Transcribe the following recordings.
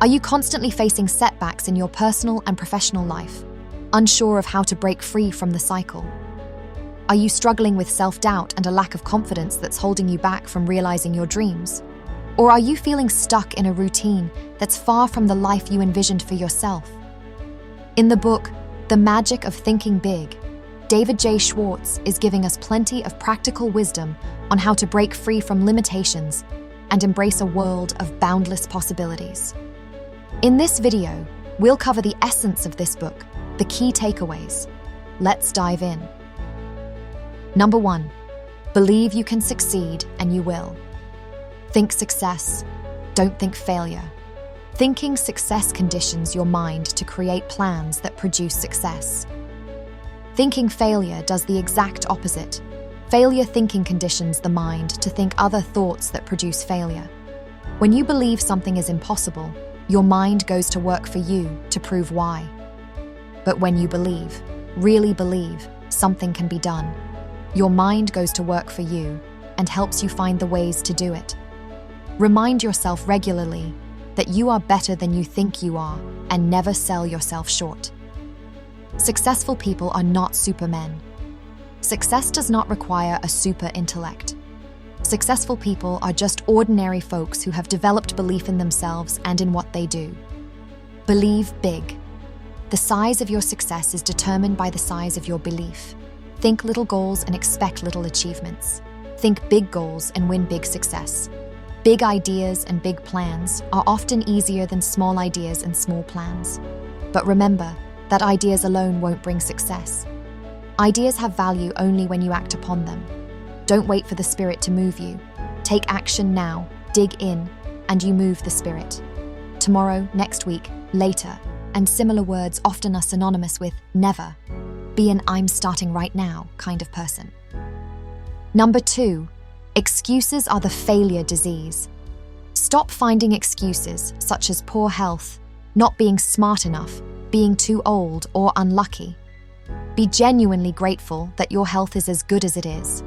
Are you constantly facing setbacks in your personal and professional life, unsure of how to break free from the cycle? Are you struggling with self-doubt and a lack of confidence that's holding you back from realizing your dreams? Or are you feeling stuck in a routine that's far from the life you envisioned for yourself? In the book, The Magic of Thinking Big, David J. Schwartz is giving us plenty of practical wisdom on how to break free from limitations and embrace a world of boundless possibilities. In this video, we'll cover the essence of this book, the key takeaways. Let's dive in. Number 1, believe you can succeed and you will. Think success, don't think failure. Thinking success conditions your mind to create plans that produce success. Thinking failure does the exact opposite. Failure thinking conditions the mind to think other thoughts that produce failure. When you believe something is impossible, your mind goes to work for you to prove why. But when you believe, really believe, something can be done, your mind goes to work for you and helps you find the ways to do it. Remind yourself regularly that you are better than you think you are and never sell yourself short. Successful people are not supermen. Success does not require a super intellect. Successful people are just ordinary folks who have developed belief in themselves and in what they do. Believe big. The size of your success is determined by the size of your belief. Think little goals and expect little achievements. Think big goals and win big success. Big ideas and big plans are often easier than small ideas and small plans. But remember that ideas alone won't bring success. Ideas have value only when you act upon them. Don't wait for the spirit to move you. Take action now, dig in, and you move the spirit. Tomorrow, next week, later, and similar words often are synonymous with never. Be an I'm starting right now kind of person. Number 2, excuses are the failure disease. Stop finding excuses such as poor health, not being smart enough, being too old or unlucky. Be genuinely grateful that your health is as good as it is.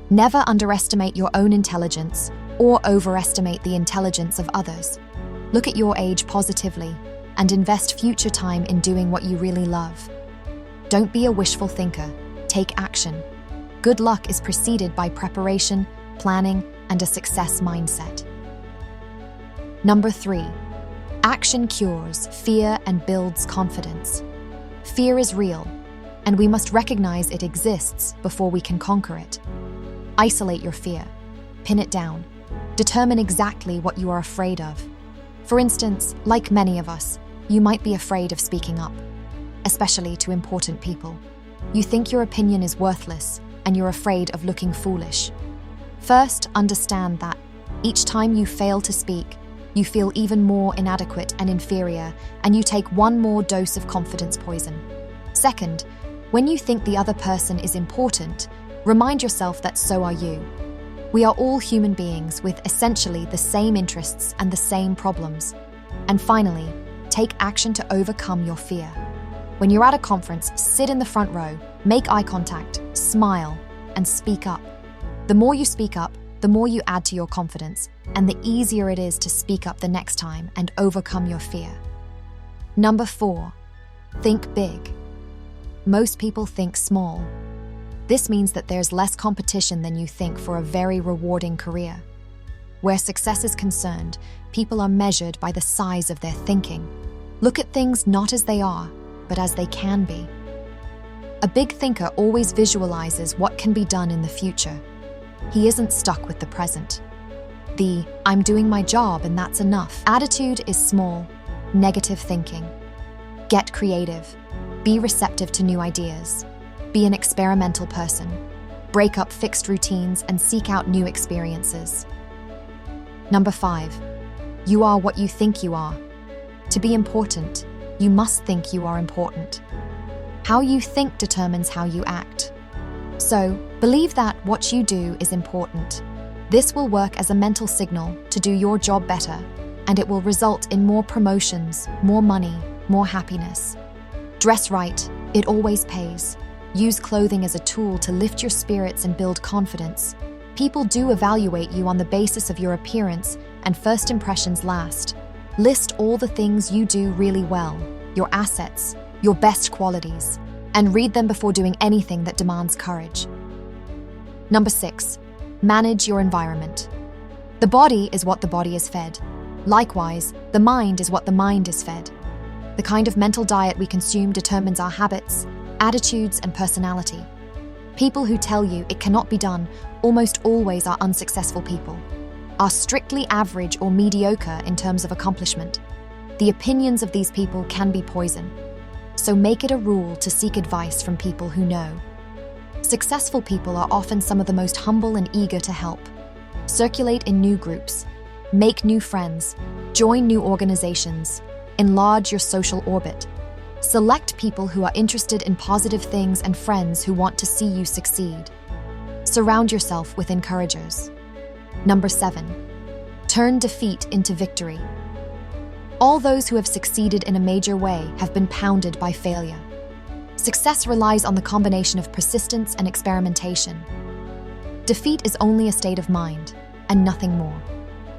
Never underestimate your own intelligence or overestimate the intelligence of others. Look at your age positively and invest future time in doing what you really love. Don't be a wishful thinker. Take action. Good luck is preceded by preparation, planning, and a success mindset. Number 3, action cures fear and builds confidence. Fear is real, and we must recognize it exists before we can conquer it. Isolate your fear. Pin it down. Determine exactly what you are afraid of. For instance, like many of us, you might be afraid of speaking up, especially to important people. You think your opinion is worthless, and you're afraid of looking foolish. First, understand that each time you fail to speak, you feel even more inadequate and inferior, and you take one more dose of confidence poison. Second, when you think the other person is important, remind yourself that so are you. We are all human beings with essentially the same interests and the same problems. And finally, take action to overcome your fear. When you're at a conference, sit in the front row, make eye contact, smile, and speak up. The more you speak up, the more you add to your confidence, and the easier it is to speak up the next time and overcome your fear. Number 4, think big. Most people think small. This means that there's less competition than you think for a very rewarding career. Where success is concerned, people are measured by the size of their thinking. Look at things not as they are, but as they can be. A big thinker always visualizes what can be done in the future. He isn't stuck with the present. The "I'm doing my job and that's enough" attitude is small, negative thinking. Get creative. Be receptive to new ideas. Be an experimental person. Break up fixed routines and seek out new experiences. Number 5, you are what you think you are. To be important, you must think you are important. How you think determines how you act. So, believe that what you do is important. This will work as a mental signal to do your job better, and it will result in more promotions, more money, more happiness. Dress right, it always pays. Use clothing as a tool to lift your spirits and build confidence. People do evaluate you on the basis of your appearance, and first impressions last. List all the things you do really well, your assets, your best qualities, and read them before doing anything that demands courage. Number 6, manage your environment. The body is what the body is fed. Likewise, the mind is what the mind is fed. The kind of mental diet we consume determines our habits, attitudes, and personality. People who tell you it cannot be done almost always are unsuccessful people, are strictly average or mediocre in terms of accomplishment. The opinions of these people can be poison. So make it a rule to seek advice from people who know. Successful people are often some of the most humble and eager to help. Circulate in new groups, make new friends, join new organizations, enlarge your social orbit. Select people who are interested in positive things and friends who want to see you succeed. Surround yourself with encouragers. Number 7, turn defeat into victory. All those who have succeeded in a major way have been pounded by failure. Success relies on the combination of persistence and experimentation. Defeat is only a state of mind, and nothing more.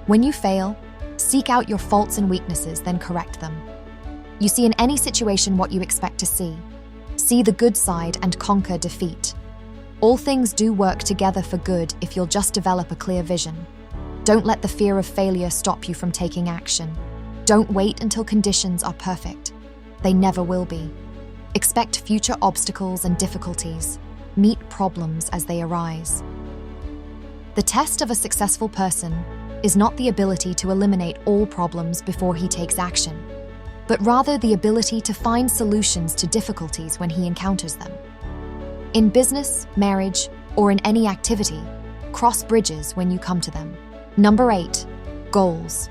When you fail, seek out your faults and weaknesses, then correct them. You see in any situation what you expect to see. See the good side and conquer defeat. All things do work together for good if you'll just develop a clear vision. Don't let the fear of failure stop you from taking action. Don't wait until conditions are perfect. They never will be. Expect future obstacles and difficulties. Meet problems as they arise. The test of a successful person is not the ability to eliminate all problems before he takes action, but rather the ability to find solutions to difficulties when he encounters them. In business, marriage, or in any activity, cross bridges when you come to them. Number 8, goals.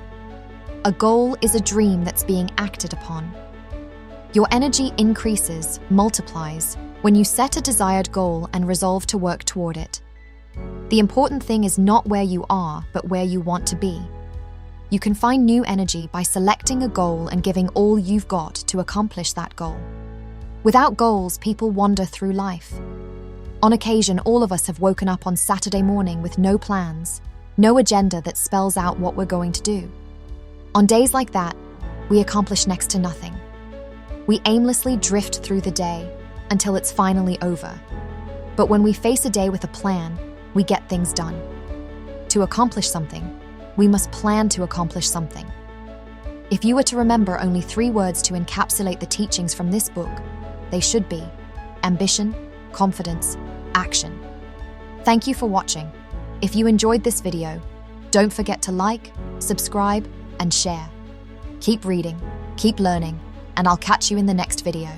A goal is a dream that's being acted upon. Your energy increases, multiplies, when you set a desired goal and resolve to work toward it. The important thing is not where you are, but where you want to be. You can find new energy by selecting a goal and giving all you've got to accomplish that goal. Without goals, people wander through life. On occasion, all of us have woken up on Saturday morning with no plans, no agenda that spells out what we're going to do. On days like that, we accomplish next to nothing. We aimlessly drift through the day until it's finally over. But when we face a day with a plan, we get things done. To accomplish something, we must plan to accomplish something. If you were to remember only 3 words to encapsulate the teachings from this book, they should be ambition, confidence, action. Thank you for watching. If you enjoyed this video, don't forget to like, subscribe, and share. Keep reading, keep learning, and I'll catch you in the next video.